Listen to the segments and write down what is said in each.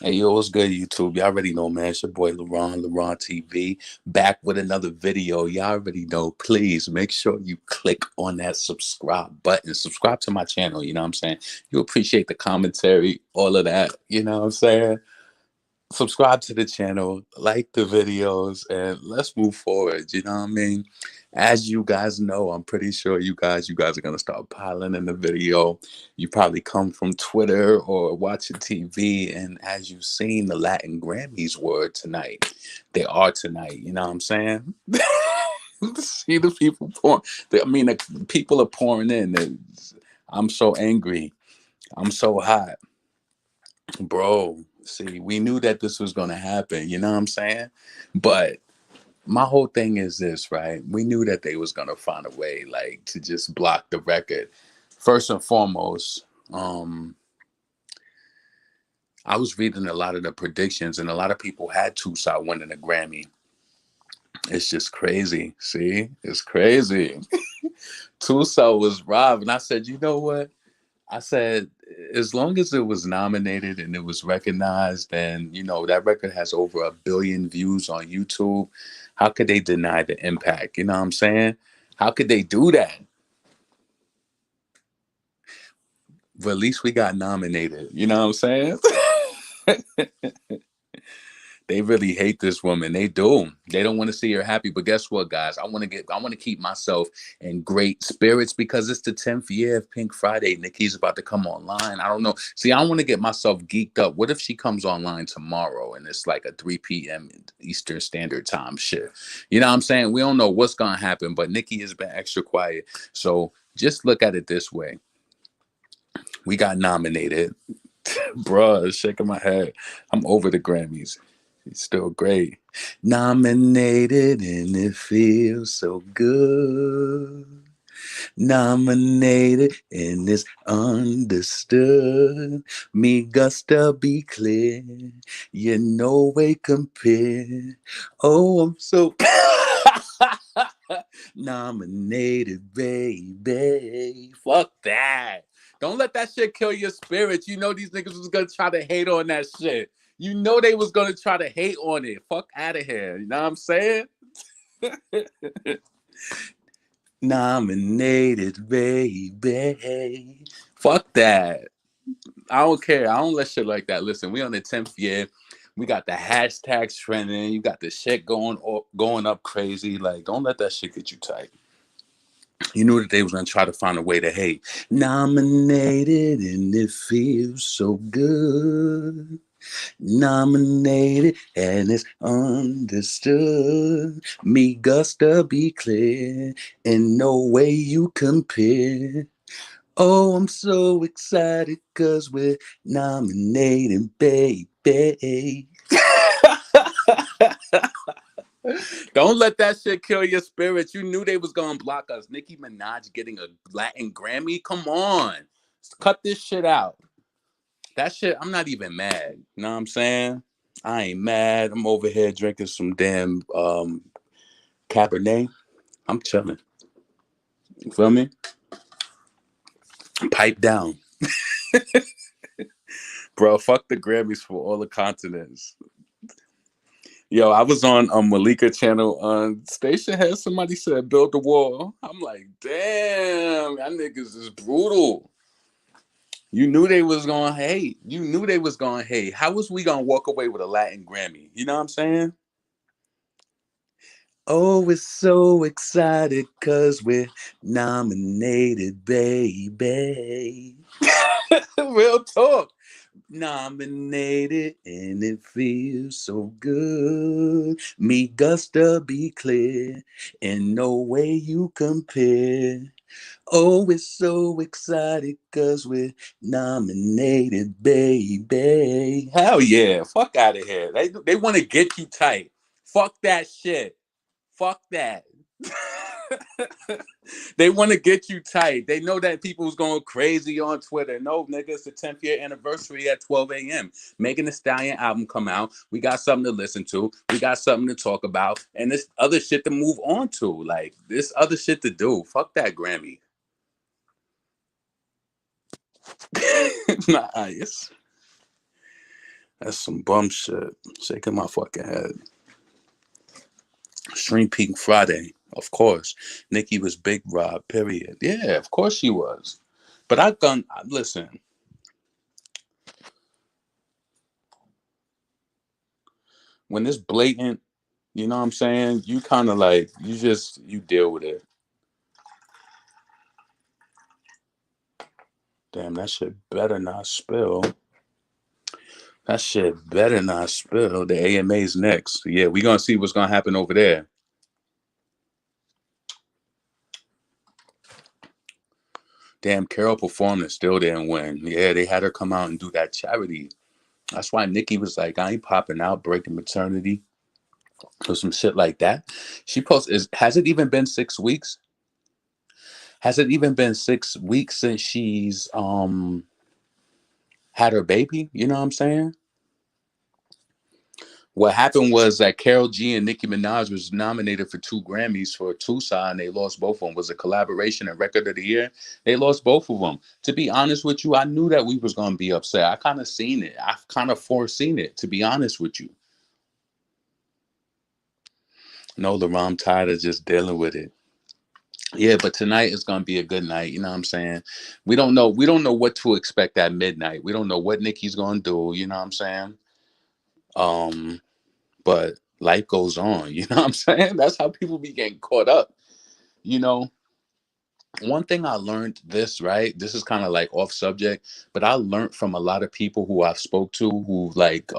Hey, yo, what's good, YouTube? Y'all already know, man. It's your boy LaRon TV, back with another video. Y'all already know. Please make sure you click on that subscribe button. Subscribe to my channel, you know what I'm saying? You appreciate the commentary, all of that, you know what I'm saying? Subscribe to the channel, like the videos, and let's move forward. You know what I mean? As you guys know, I'm pretty sure you guys are gonna start piling in the video. You probably come from Twitter or watching TV, and as you've seen, the Latin Grammys were tonight. They are tonight. You know what I'm saying? See the people pouring. The people are pouring in. I'm so angry. I'm so hot. Bro, see, we knew that this was going to happen, you know what I'm saying? But my whole thing is this, right? We knew that they was going to find a way like to just block the record. First and foremost, I was reading a lot of the predictions and a lot of people had Tucson winning a Grammy. It's just crazy. See? It's crazy. Tucson was robbed and I said, "You know what? I said, as long as it was nominated and it was recognized, and that record has over 1 billion views on YouTube. How could they deny the impact? You know what I'm saying? How could they do that? But at least we got nominated. You know what I'm saying? They really hate this woman. They do. They don't want to see her happy. But guess what, guys? I want to keep myself in great spirits because it's the 10th year of Pink Friday. Nicki's about to come online. I don't know. See, I want to get myself geeked up. What if she comes online tomorrow and it's like a 3 p.m. Eastern Standard Time shit? You know what I'm saying? We don't know what's gonna happen, but Nicki has been extra quiet. So just look at it this way. We got nominated. Bruh, shaking my head. I'm over the Grammys. He's still great. Nominated and it feels so good. Nominated and it's understood. Me gusta be clear. You no way compare. Oh, I'm so nominated, baby. Fuck that. Don't let that shit kill your spirit. You know these niggas was gonna try to hate on that shit. You know they was gonna try to hate on it. Fuck out of here. You know what I'm saying? Nominated, baby. Fuck that. I don't care. I don't let shit like that. Listen, we on the 10th year. We got the hashtags trending. You got the shit going up crazy. Like, don't let that shit get you tight. You knew that they was gonna try to find a way to hate. Nominated and it feels so good. Nominated and it's understood. Me gusta be clear, and no way you compare. Oh, I'm so excited cause we're nominated, baby. Don't let that shit kill your spirit. You knew they was gonna block us. Nicki Minaj getting a Latin Grammy? Come on. Cut this shit out. That shit, I'm not even mad. You know what I'm saying? I ain't mad. I'm over here drinking some damn Cabernet. I'm chilling. You feel me? Pipe down. Bro, fuck the Grammys for all the continents. Yo, I was on Malika channel on Station had somebody said build the wall. I'm like, damn, that niggas is brutal. You knew they was gonna hate. You knew they was gonna hate. How was we gonna walk away with a Latin Grammy? You know what I'm saying? Oh, we're so excited cause we're nominated, baby. Real talk. Nominated and it feels so good. Me gusta be clear, and no way you compare. Oh, we're so excited cause we're nominated, baby. Hell yeah. Fuck out of here. They want to get you tight. Fuck that shit. Fuck that. They want to get you tight. They know that people's going crazy on Twitter. No, nigga, it's the 10th year anniversary at 12 a.m. Megan Thee Stallion album come out. We got something to listen to. We got something to talk about. And this other shit to move on to. Like, this other shit to do. Fuck that Grammy. Nice. That's some bum shit. Shaking my fucking head. Stream Peak Friday, of course. Nicki was Big Rob, period. Yeah, of course she was. But listen, when it's blatant, you know what I'm saying? You kind of like, you deal with it. Damn, that shit better not spill. That shit better not spill. The AMA's next. Yeah, we gonna see what's gonna happen over there. Damn, Carol performed and still didn't win. Yeah, they had her come out and do that charity. That's why Nicki was like, I ain't popping out, breaking maternity, or some shit like that. Has it even been 6 weeks? Has it even been 6 weeks since she's had her baby? You know what I'm saying? What happened was that Karol G and Nicki Minaj was nominated for 2 Grammys for Tucson. They lost both of them. It was a collaboration and record of the year. They lost both of them. To be honest with you, I knew that we was gonna be upset. I kind of seen it. I've kind of foreseen it. To be honest with you, no, LaRon, I'm tired of just dealing with it. Yeah, but tonight is gonna be a good night. You know what I'm saying? We don't know. We don't know what to expect at midnight. We don't know what Nicki's gonna do. You know what I'm saying? Um, but life goes on. You know what I'm saying? That's how people be getting caught up. You know, one thing I learned this, right? This is kind of like off subject, but I learned from a lot of people who I've spoke to who like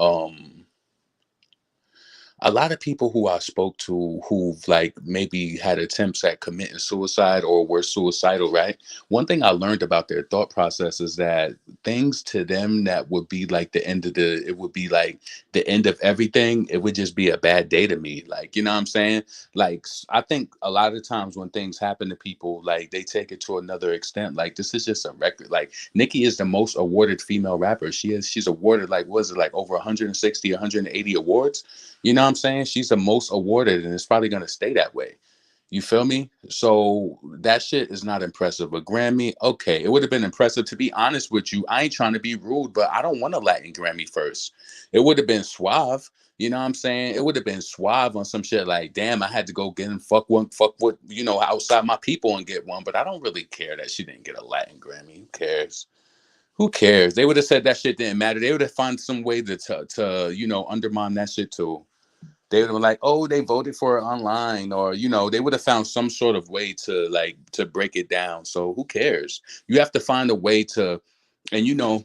a lot of people who I spoke to who've like maybe had attempts at committing suicide or were suicidal, right? One thing I learned about their thought process is that things to them that would be like it would be like the end of everything, it would just be a bad day to me. Like, you know what I'm saying? Like, I think a lot of times when things happen to people, like they take it to another extent. Like, this is just a record. Like, Nicki is the most awarded female rapper. She's awarded like, was it like over 160, 180 awards? You know what I'm saying? She's the most awarded, and it's probably gonna stay that way. You feel me? So that shit is not impressive. A Grammy, okay, it would have been impressive. To be honest with you, I ain't trying to be rude, but I don't want a Latin Grammy first. It would have been suave. You know what I'm saying? It would have been suave on some shit like, damn, I had to go get and fuck what, outside my people and get one. But I don't really care that she didn't get a Latin Grammy. Who cares? Who cares? They would have said that shit didn't matter. They would have found some way to undermine that shit too. They would have been like, oh, they voted for it online, or they would have found some sort of way to break it down. So who cares? You have to find a way to, and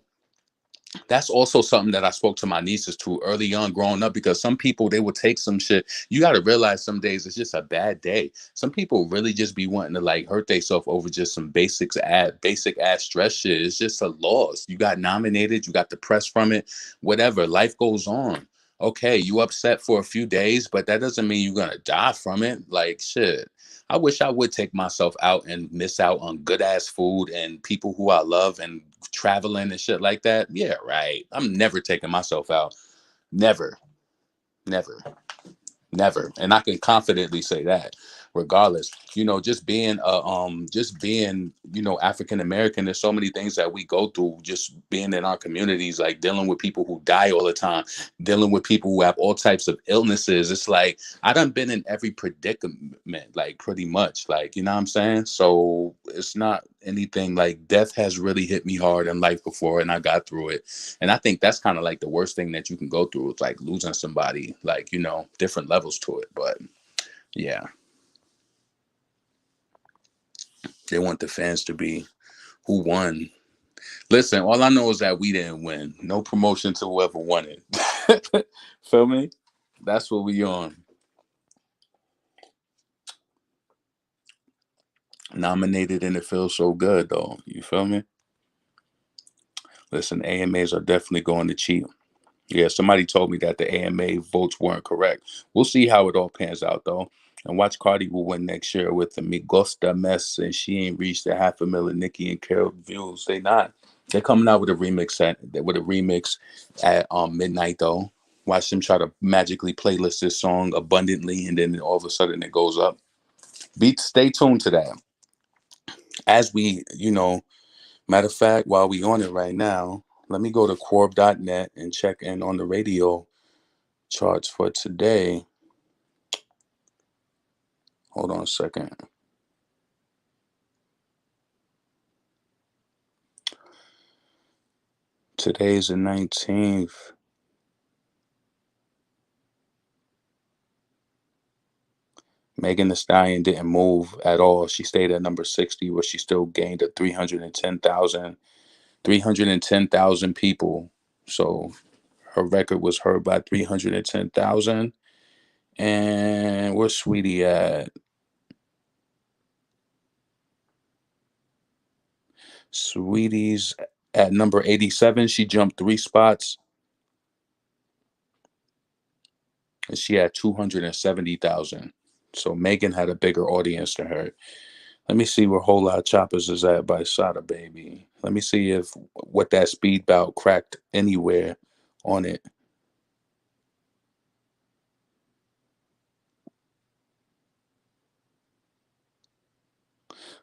that's also something that I spoke to my nieces to early on growing up, because some people, they would take some shit. You got to realize some days it's just a bad day. Some people really just be wanting to like hurt themselves over just some basic ass stress shit. It's just a loss. You got nominated, you got the press from it, whatever. Life goes on. Okay, you upset for a few days, but that doesn't mean you're gonna die from it. Like shit. I wish I would take myself out and miss out on good ass food and people who I love and traveling and shit like that. Yeah, right. I'm never taking myself out. Never, never. Never. And I can confidently say that, regardless. Just being, African American, there's so many things that we go through just being in our communities, like dealing with people who die all the time, dealing with people who have all types of illnesses. It's like I done been in every predicament, like pretty much. Like, you know what I'm saying? So it's not anything like death has really hit me hard in life before and I got through it. And I think that's kind of like the worst thing that you can go through. It's like losing somebody, like, different levels to it. But yeah, they want the fans to be who won. Listen, all I know is that we didn't win. No promotion to whoever won it. Feel me? That's what we on. Nominated and it feels so good though. You feel me? Listen, AMAs are definitely going to cheat. Yeah, somebody told me that the AMA votes weren't correct. We'll see how it all pans out, though. And watch Cardi will win next year with the Me Gusta Mess, and she ain't reached the 500,000 Nicki and Carol views. They not. They're coming out with a remix at midnight though. Watch them try to magically playlist this song abundantly, and then all of a sudden it goes up. Stay tuned to that. As we, matter of fact, while we on it right now. Let me go to Corb.net and check in on the radio charts for today. Hold on a second. Today's the 19th. Megan Thee Stallion didn't move at all. She stayed at number 60, where she still gained a 310,000 people. So her record was heard by 310,000. And where's Sweetie at? Sweetie's at number 87. She jumped 3 spots. And she had 270,000. So Megan had a bigger audience than her. Let me see where Whole Lot Choppers is at by Sada Baby. Let me see if what that speed bout cracked anywhere on it.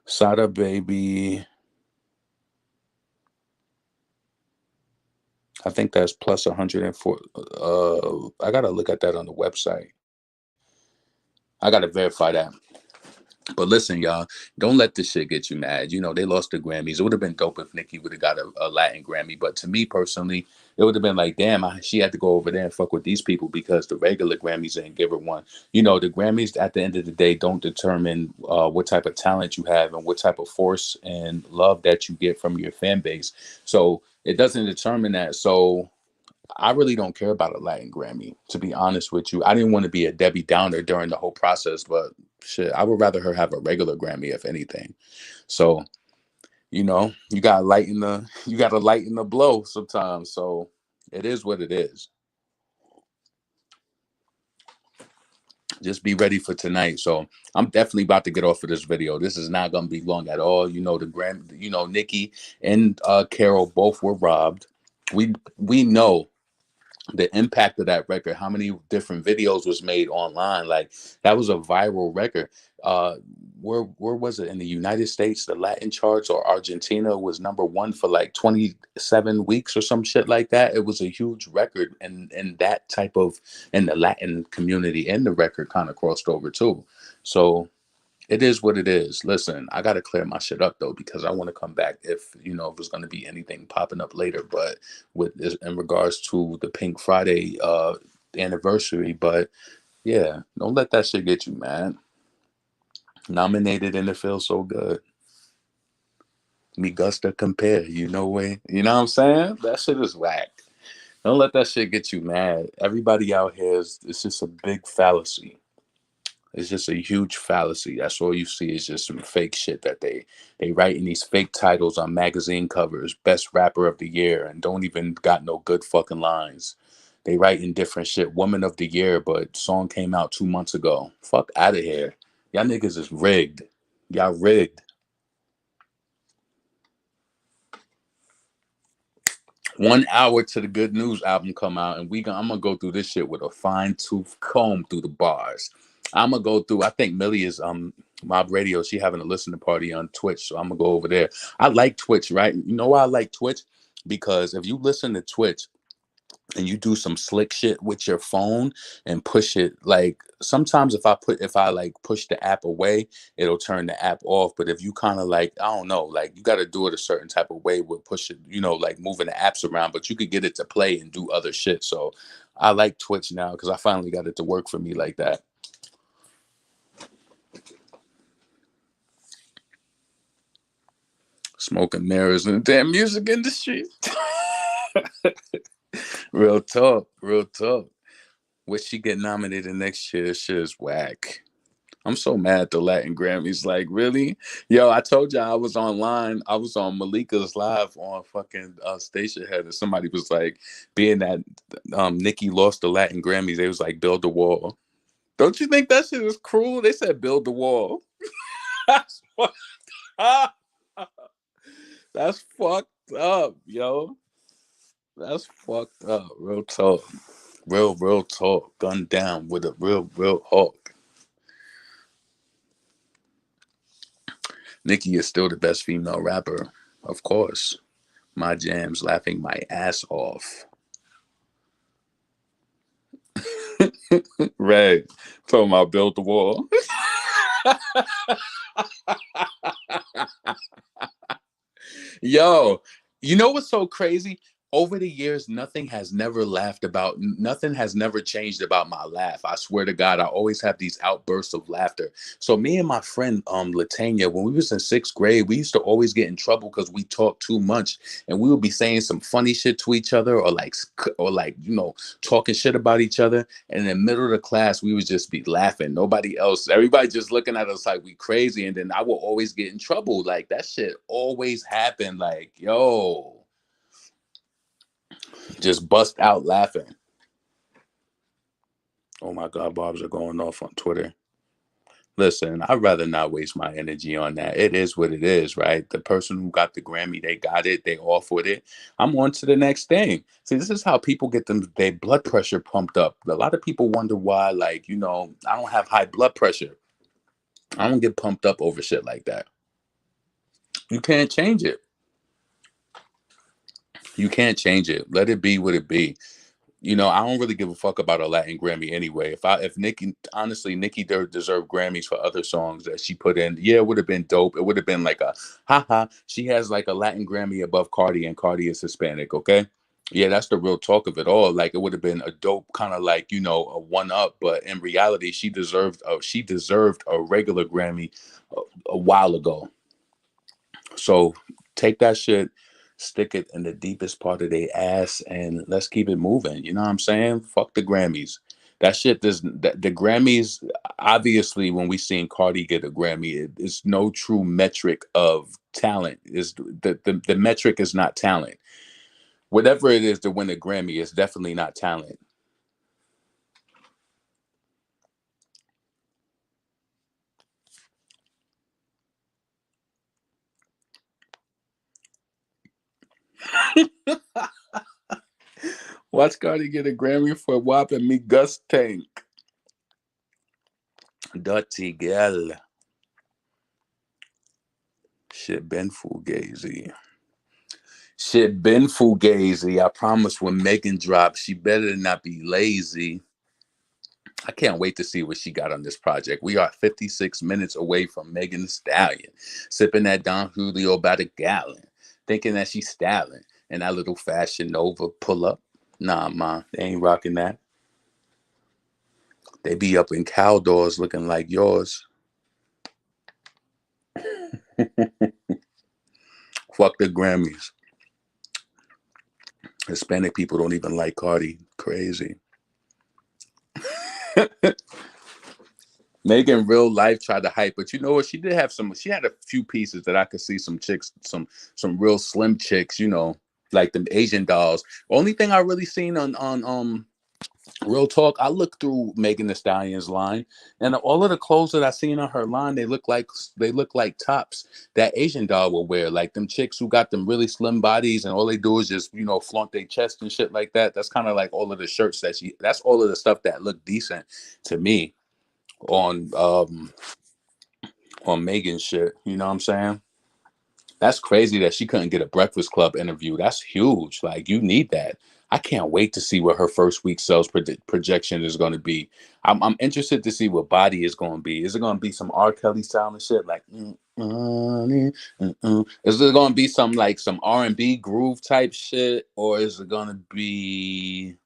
Sada Baby, I think that's plus 104. I gotta look at that on the website. I gotta verify that. But listen, y'all, don't let this shit get you mad. You know, they lost the Grammys. It would have been dope if Nicki would have got a Latin Grammy. But to me personally, it would have been like, damn, she had to go over there and fuck with these people because the regular Grammys didn't give her one. You know, the Grammys at the end of the day don't determine what type of talent you have and what type of force and love that you get from your fan base. So it doesn't determine that. So I really don't care about a Latin Grammy, to be honest with you. I didn't want to be a Debbie Downer during the whole process, but shit, I would rather her have a regular Grammy, if anything. So, you know, you gotta lighten the blow sometimes. So it is what it is. Just be ready for tonight. So I'm definitely about to get off of this video. This is not gonna be long at all. You know, Nicki and Karol both were robbed. We know the impact of that record, how many different videos was made online. Like that was a viral record. uh where was it? In the United States, the Latin charts, or Argentina, was number one for like 27 weeks or some shit like that. It was a huge record, and that type of, in the Latin community, and the record kind of crossed over too. So it is what it is. Listen, I gotta clear my shit up though, because I want to come back if if there's gonna be anything popping up later. But with this, in regards to the Pink Friday anniversary, but yeah, don't let that shit get you mad. Nominated and it feels so good. Me gusta compare, way. You know what I'm saying? That shit is whack. Don't let that shit get you mad. Everybody out here is, it's just a big fallacy. It's just a huge fallacy. That's all you see is just some fake shit that they write in these fake titles on magazine covers. Best rapper of the year, and don't even got no good fucking lines. They write in different shit. Woman of the year, but song came out 2 months ago. Fuck out of here. Y'all niggas is rigged. Y'all rigged. 1 hour to the Good News album come out, and I'm gonna go through this shit with a fine tooth comb through the bars. I'm gonna go through. I think Millie is Mob Radio. She having a listening party on Twitch, so I'm gonna go over there. I like Twitch, right? You know why I like Twitch? Because if you listen to Twitch and you do some slick shit with your phone and push it, like sometimes if I like push the app away, it'll turn the app off. But if you kind of like, I don't know, like you got to do it a certain type of way with push it, like moving the apps around, but you could get it to play and do other shit. So I like Twitch now because I finally got it to work for me like that. Smoking mirrors in the damn music industry. Real talk, real talk. Would she get nominated next year? Shit is whack. I'm so mad at the Latin Grammys. Like, really? Yo, I told you I was online. I was on Malika's live on fucking Station Head, and somebody was like, being that Nicki lost the Latin Grammys, they was like, build the wall. Don't you think that shit is cruel? They said build the wall. That's fucked up. That's fucked up, yo. That's fucked up. Real talk. Real talk. Gunned down with a real hawk. Nicki is still the best female rapper, of course. My jams, laughing my ass off. Red, talking about build the wall. Yo, you know what's so crazy? Over the years, nothing has never changed about my laugh. I swear to God, I always have these outbursts of laughter. So me and my friend Latanya, when we was in sixth grade, we used to always get in trouble because we talked too much, and we would be saying some funny shit to each other, or like talking shit about each other. And in the middle of the class, we would just be laughing. Nobody else, everybody just looking at us like we crazy. And then I will always get in trouble. Like that shit always happened. Like, yo, just bust out laughing. Oh my God, Bobs are going off on Twitter. Listen, I'd rather not waste my energy on that. It is what it is, right? The person who got the Grammy, they got it, they off with it. I'm on to the next thing. See, this is how people get their blood pressure pumped up. A lot of people wonder why, like, I don't have high blood pressure. I don't get pumped up over shit like that. You can't change it. You can't change it. Let it be what it be. I don't really give a fuck about a Latin Grammy anyway. If Nicki, honestly, Nicki deserved Grammys for other songs that she put in. Yeah, it would have been dope. It would have been like a haha. She has like a Latin Grammy above Cardi, and Cardi is Hispanic. Okay, yeah, that's the real talk of it all. Like it would have been a dope kind of like a one up, but in reality, she deserved a regular Grammy a while ago. So take that shit, stick it in the deepest part of their ass, and let's keep it moving. You know what I'm saying? Fuck the Grammys. That shit does the Grammys. Obviously, when we seen Cardi get a Grammy, it's no true metric of talent. Is the metric is not talent. Whatever it is to win a Grammy is definitely not talent. Watch Cardi get a Grammy for whopping me Gus Tank. Dirty girl. Shit been fugazi. Shit been fugazi. I promise when Megan drops, she better not be lazy. I can't wait to see what she got on this project. We are 56 minutes away from Megan Thee Stallion, sipping that Don Julio by the gallon, thinking that she's styling. And that little Fashion Nova pull up. Nah, ma, they ain't rocking that. They be up in cow doors looking like yours. Fuck the Grammys. Hispanic people don't even like Cardi. Crazy. Megan real life tried to hype, but you know what? She did have some. She had a few pieces that I could see some chicks, some real slim chicks, like them Asian dolls. Only thing I really seen on Real Talk, I looked through Megan Thee Stallion's line, and all of the clothes that I seen on her line, they look like tops that Asian doll will wear. Like them chicks who got them really slim bodies, and all they do is just flaunt their chest and shit like that. That's kind of like all of the shirts that she. That's all of the stuff that looked decent to me on Megan shit. You know what I'm saying? That's crazy that she couldn't get a Breakfast Club interview. That's huge. Like you need that. I can't wait to see what her first week sales projection is going to be. I'm interested to see what body is going to be. Is it going to be some R. Kelly style and shit like? Is it going to be some R&B groove type shit, or is it going to be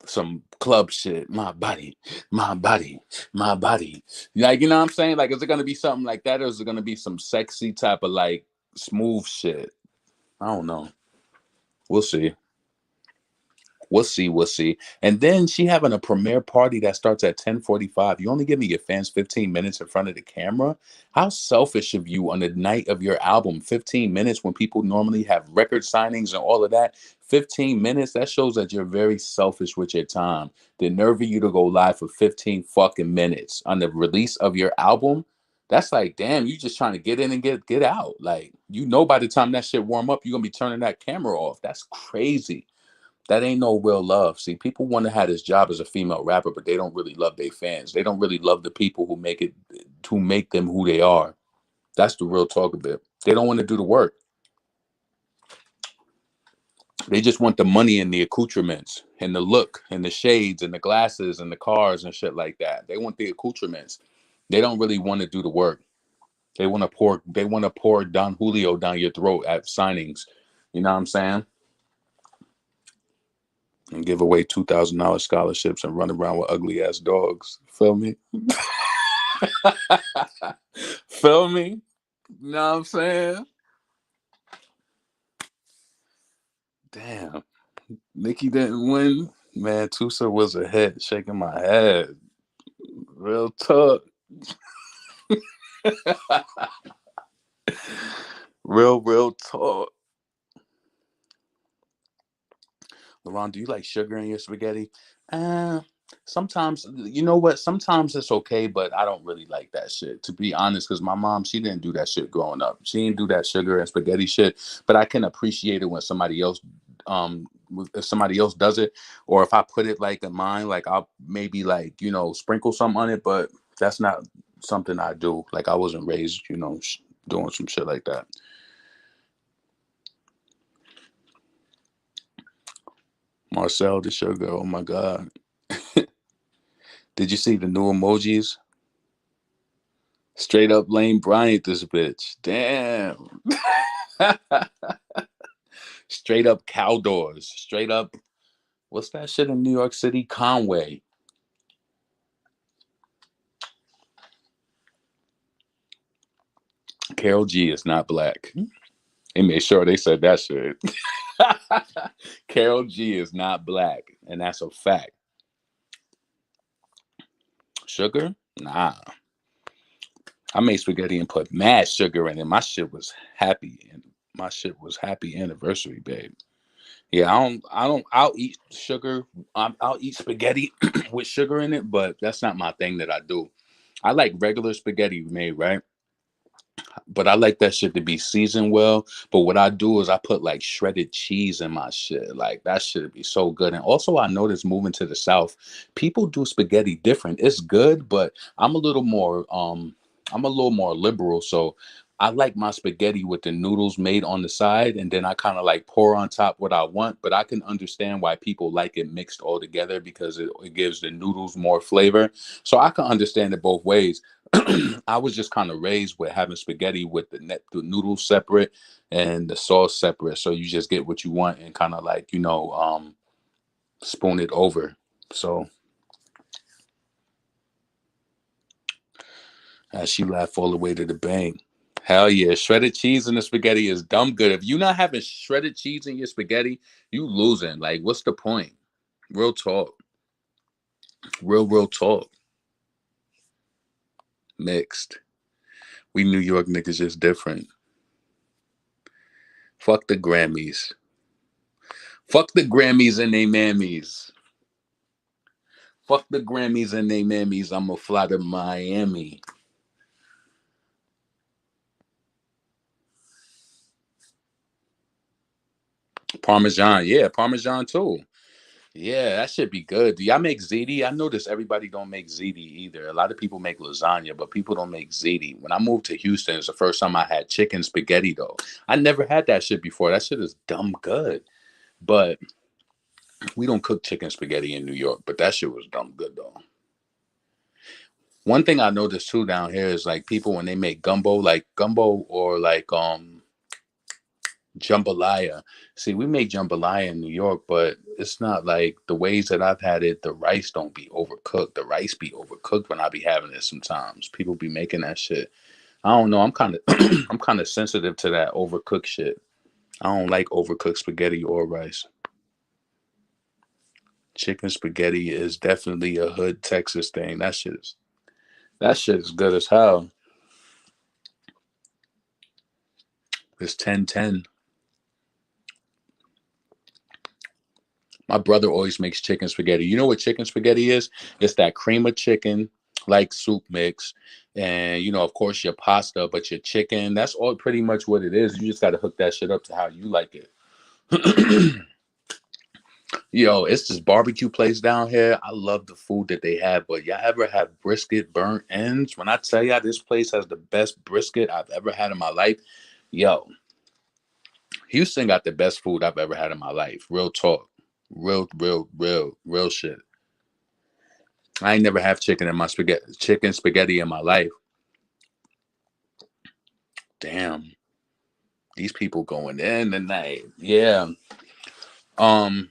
some club shit? My body, my body, my body. Like, you know what I'm saying? Like, is it gonna be something like that, or is it gonna be some sexy type of like smooth shit? I don't know. We'll see. We'll see. And then she having a premiere party that starts at 10:45. You only giving your fans 15 minutes in front of the camera? How selfish of you on the night of your album. 15 minutes when people normally have record signings and all of that. 15 minutes, that shows that you're very selfish with your time. The nerve of you to go live for 15 fucking minutes on the release of your album. That's like, damn, you just trying to get in and get out. Like, by the time that shit warm up, you're gonna be turning that camera off. That's crazy. That ain't no real love. See, people want to have this job as a female rapper, but they don't really love their fans. They don't really love the people who make them who they are. That's the real talk of it. They don't want to do the work. They just want the money and the accoutrements and the look and the shades and the glasses and the cars and shit like that. They want the accoutrements. They don't really want to do the work. They want to pour Don Julio down your throat at signings. You know what I'm saying? And give away $2,000 scholarships and run around with ugly ass dogs. Feel me? Feel me? You know what I'm saying? Damn. Nicki didn't win. Man, Tusa was ahead, shaking my head. Real talk. Real talk. LeBron, do you like sugar in your spaghetti? Uh, Sometimes, you know what? Sometimes it's okay, but I don't really like that shit. To be honest, because my mom, she didn't do that shit growing up. She didn't do that sugar and spaghetti shit. But I can appreciate it when if somebody else does it, or if I put it like in mine, like I'll maybe like sprinkle something on it. But that's not something I do. Like I wasn't raised, doing some shit like that. Marcel the sugar. Oh my god. Did you see the new emojis? Straight up Lane Bryant, this bitch. Damn. Straight up cow doors. Straight up, what's that shit in New York City? Conway. Carol G is not black. They made sure they said that shit. Carol G is not black, and that's a fact. Sugar? Nah. I made spaghetti and put mad sugar in it. My shit was happy, and my shit was happy anniversary, babe. Yeah, I'll eat sugar. I'll eat spaghetti with sugar in it, but that's not my thing that I do. I like regular spaghetti made, right? But I like that shit to be seasoned well. But what I do is I put like shredded cheese in my shit. Like that should be so good. And also I noticed moving to the South, people do spaghetti different. It's good, but I'm a little more liberal. So I like my spaghetti with the noodles made on the side, and then I kind of like pour on top what I want. But I can understand why people like it mixed all together because it gives the noodles more flavor. So I can understand it both ways. I was just kind of raised with having spaghetti with the noodles separate and the sauce separate, so you just get what you want and kind of like spoon it over. So she laughed all the way to the bank. Hell yeah, shredded cheese in the spaghetti is dumb good. If you not having shredded cheese in your spaghetti, you losing. Like, what's the point? Real talk, real talk. Mixed. We New York niggas just different. Fuck the Grammys. Fuck the Grammys and they mammies. Fuck the Grammys and they mammies. I'ma fly to Miami. Parmesan, yeah, Parmesan too. Yeah, that should be good. Do y'all make ziti? I notice everybody don't make ziti either. A lot of people make lasagna, but people don't make ziti. When I moved to Houston, it's the first time I had chicken spaghetti though. I never had that shit before. That shit is dumb good. But we don't cook chicken spaghetti in New York, but that shit was dumb good though. One thing I noticed too down here is like people when they make gumbo or like jambalaya. See, we make jambalaya in New York, but it's not like the ways that I've had it. The rice don't be overcooked. The rice be overcooked when I be having it. Sometimes people be making that shit. I don't know. I'm kind of I'm kind of sensitive to that overcooked shit. I don't like overcooked spaghetti or rice. Chicken spaghetti is definitely a hood Texas thing. That shit is good as hell. It's 10-10. My brother always makes chicken spaghetti. You know what chicken spaghetti is? It's that cream of chicken, like soup mix, and of course, your pasta, but your chicken. That's all pretty much what it is. You just got to hook that shit up to how you like it. Yo, it's this barbecue place down here. I love the food that they have, but y'all ever have brisket burnt ends? When I tell y'all this place has the best brisket I've ever had in my life, yo, Houston got the best food I've ever had in my life. Real talk. Real shit. I ain't never have chicken spaghetti in my life. Damn. These people going in tonight. Yeah. Um,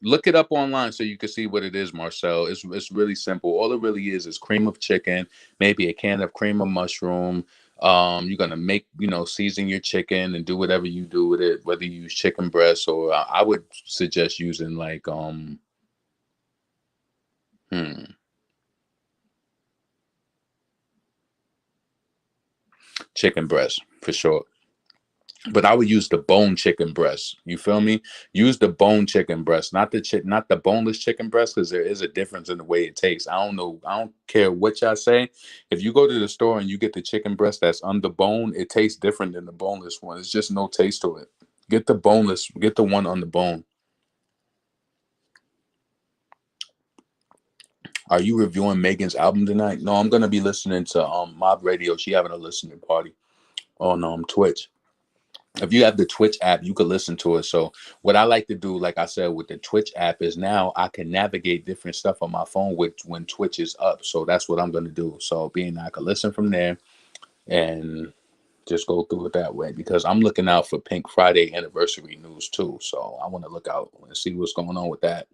look it up online so you can see what it is, Marcel. It's really simple. All it really is cream of chicken, maybe a can of cream of mushroom. You're gonna make, season your chicken and do whatever you do with it, whether you use chicken breast or I would suggest using like hmm, chicken breast for sure. But I would use the bone chicken breast. You feel me? Use the bone chicken breast, not the boneless chicken breast, because there is a difference in the way it tastes. I don't know. I don't care what y'all say. If you go to the store and you get the chicken breast that's under bone, it tastes different than the boneless one. It's just no taste to it. Get the boneless. Get the one on the bone. Are you reviewing Megan's album tonight? No, I'm gonna be listening to Mob Radio. She having a listening party on Twitch. If you have the Twitch app, you could listen to it. So what I like to do, like I said, with the Twitch app is now I can navigate different stuff on my phone with when Twitch is up. So that's what I'm going to do. So being I can listen from there and just go through it that way, because I'm looking out for Pink Friday anniversary news too. So I want to look out and see what's going on with that.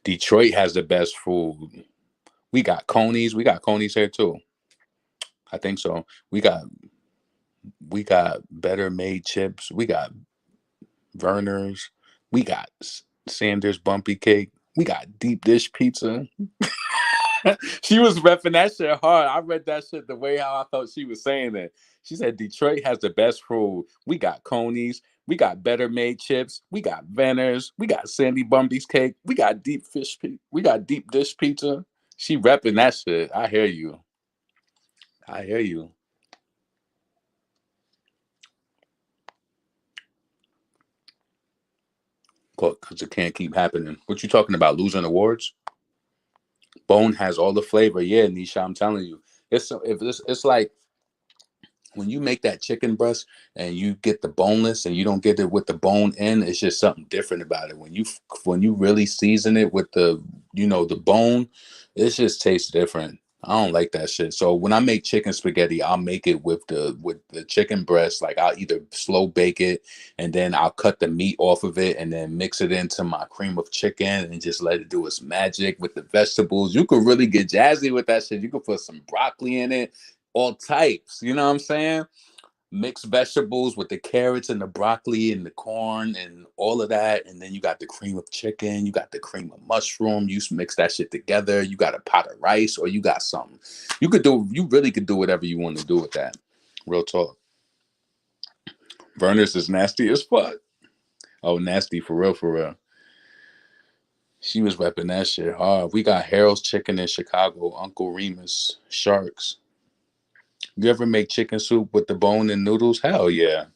Detroit has the best food. We got Coney's. We got Coney's here too. I think so. We got better made chips. We got Verner's. We got Sanders Bumpy Cake. We got deep dish pizza. She was repping that shit hard. I read that shit the way how I thought she was saying it. She said Detroit has the best food. We got Coney's. We got better made chips. We got Venner's. We got Sandy Bumpy's cake. We got we got deep dish pizza. She repping that shit. I hear you. I hear you. Because it can't keep happening. What you talking about? Losing awards? Bone has all the flavor. Yeah, Nisha, I'm telling you. It's like when you make that chicken breast and you get the boneless and you don't get it with the bone in, it's just something different about it. When you really season it with the bone, it just tastes different. I don't like that shit. So when I make chicken spaghetti, I'll make it with the chicken breast. Like I'll either slow bake it and then I'll cut the meat off of it and then mix it into my cream of chicken and just let it do its magic with the vegetables. You could really get jazzy with that shit. You could put some broccoli in it, all types. You know what I'm saying? Mixed vegetables with the carrots and the broccoli and the corn and all of that. And then you got the cream of chicken, you got the cream of mushroom. You mix that shit together. You got a pot of rice or you got something. You really could do whatever you want to do with that. Real talk. Verner's is nasty as fuck. Oh, nasty for real, for real. She was repping that shit hard. We got Harold's Chicken in Chicago, Uncle Remus, Sharks. You ever make chicken soup with the bone and noodles? Hell yeah.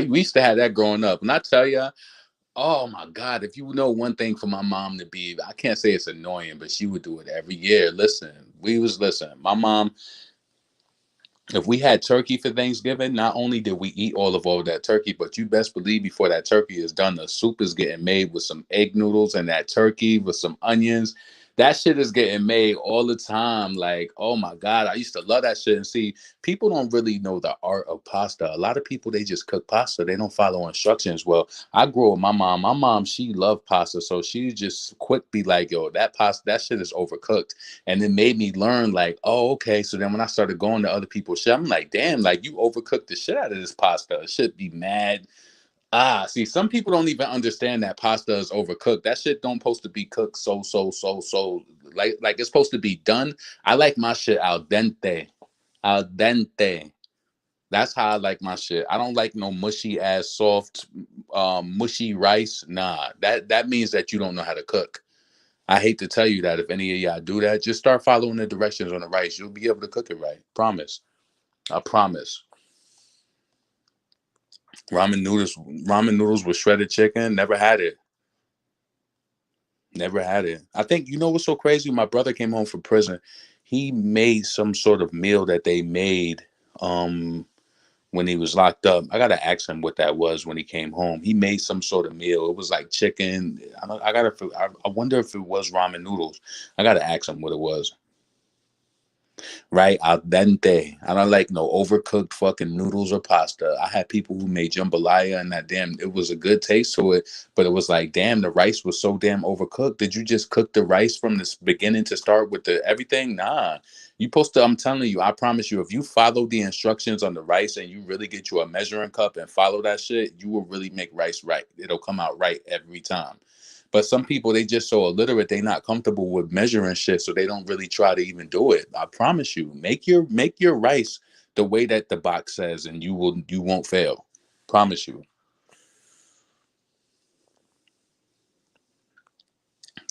We used to have that growing up. And I tell you, oh my God, if you know one thing for my mom to be, I can't say it's annoying, but she would do it every year. Listen, my mom, if we had turkey for Thanksgiving, not only did we eat all of that turkey, but you best believe before that turkey is done, the soup is getting made with some egg noodles and that turkey with some onions. That shit is getting made all the time. Like, oh my God, I used to love that shit. And see, people don't really know the art of pasta. A lot of people, they just cook pasta. They don't follow instructions. Well, I grew up with my mom. My mom, she loved pasta. So she just quick be like, yo, that pasta, that shit is overcooked. And it made me learn, like, oh, okay. So then when I started going to other people's shit, I'm like, damn, like you overcooked the shit out of this pasta. It should be mad. See, some people don't even understand that pasta is overcooked. That shit don't supposed to be cooked so like it's supposed to be done. I like my shit al dente. Al dente. That's how I like my shit. I don't like no mushy ass soft mushy rice. Nah. That means that you don't know how to cook. I hate to tell you that if any of y'all do that, just start following the directions on the rice. You'll be able to cook it right. Promise. I promise. Ramen noodles with shredded chicken. Never had it. Never had it. I think you know what's so crazy? My brother came home from prison. he made some sort of meal that they made when he was locked up. I gotta ask him what that was when he came home. He made some sort of meal. It was like chicken. I wonder if it was ramen noodles. I gotta ask him what it was. Right? Al dente. I don't like no overcooked fucking noodles or pasta. I had people who made jambalaya and that damn, it was a good taste to it, but it was like, damn, the rice was so damn overcooked. Did you just cook the rice from this beginning to start with the everything? Nah. You supposed to, I'm telling you, I promise you, if you follow the instructions on the rice and you really get you a measuring cup and follow that shit, you will really make rice right. It'll come out right every time. But some people, they just so illiterate, they not comfortable with measuring shit, so they don't really try to even do it. I promise you, make your rice the way that the box says, and you won't fail. Promise you.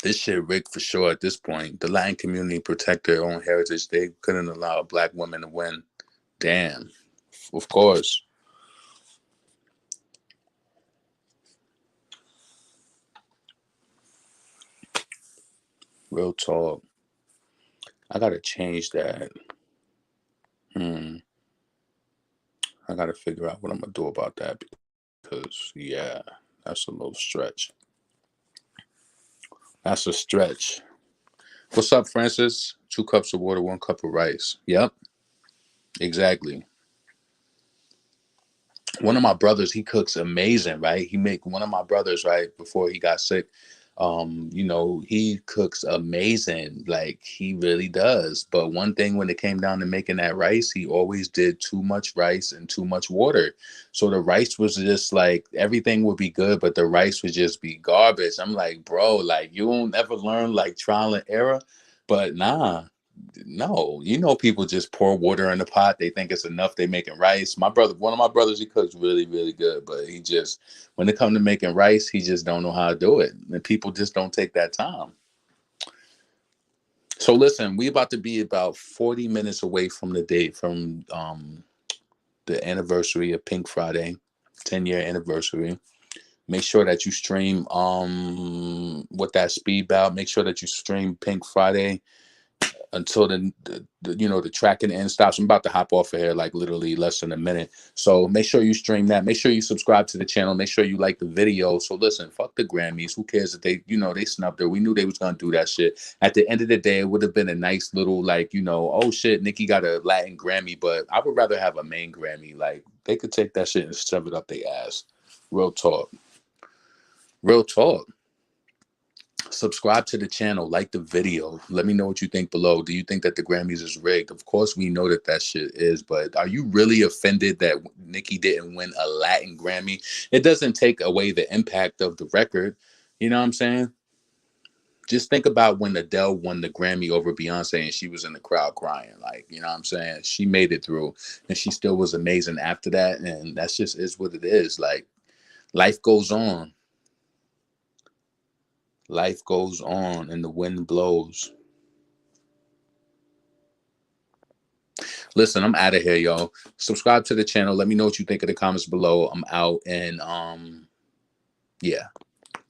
This shit rigged for sure at this point. The Latin community protect their own heritage. They couldn't allow black women to win. Damn. Of course. Real talk. I gotta change that. I gotta figure out what I'm gonna do about that because yeah, that's a little stretch. That's a stretch. What's up, Francis? 2 cups of water, 1 cup of rice. Yep, exactly. One of my brothers, he cooks amazing, right? He make one of my brothers, right, before he got sick. He cooks amazing. Like he really does. But one thing when it came down to making that rice, he always did too much rice and too much water. So the rice was just like everything would be good, but the rice would just be garbage. I'm like, bro, like you won't ever learn like trial and error. But nah, no, people just pour water in the pot. They think it's enough. They making rice. My brother, one of my brothers, he cooks really, really good. But he just, when it comes to making rice, he just don't know how to do it. And people just don't take that time. So listen, we about to be about 40 minutes away from the date from the anniversary of Pink Friday, 10-year anniversary. Make sure that you stream with that speed bout. Make sure that you stream Pink Friday until the tracking end stops. I'm about to hop off of here like literally less than a minute. So make sure you stream that. Make sure you subscribe to the channel. Make sure you like the video. So listen, fuck the Grammys. Who cares if they snubbed her? We knew they was gonna do that shit. At the end of the day, it would have been a nice little oh shit, Nicki got a Latin Grammy, but I would rather have a main Grammy. Like they could take that shit and shove it up their ass. Real talk. Real talk. Subscribe to the channel, like the video. Let me know what you think below. Do you think that the Grammys is rigged? Of course, we know that shit is, but are you really offended that Nicki didn't win a Latin Grammy? It doesn't take away the impact of the record. You know what I'm saying? Just think about when Adele won the Grammy over Beyonce and she was in the crowd crying. Like, you know what I'm saying? She made it through and she still was amazing after that. And that's just is what it is. Like, life goes on. Life goes on and the wind blows. Listen, I'm out of here, y'all. Subscribe to the channel. Let me know what you think in the comments below. I'm out and yeah.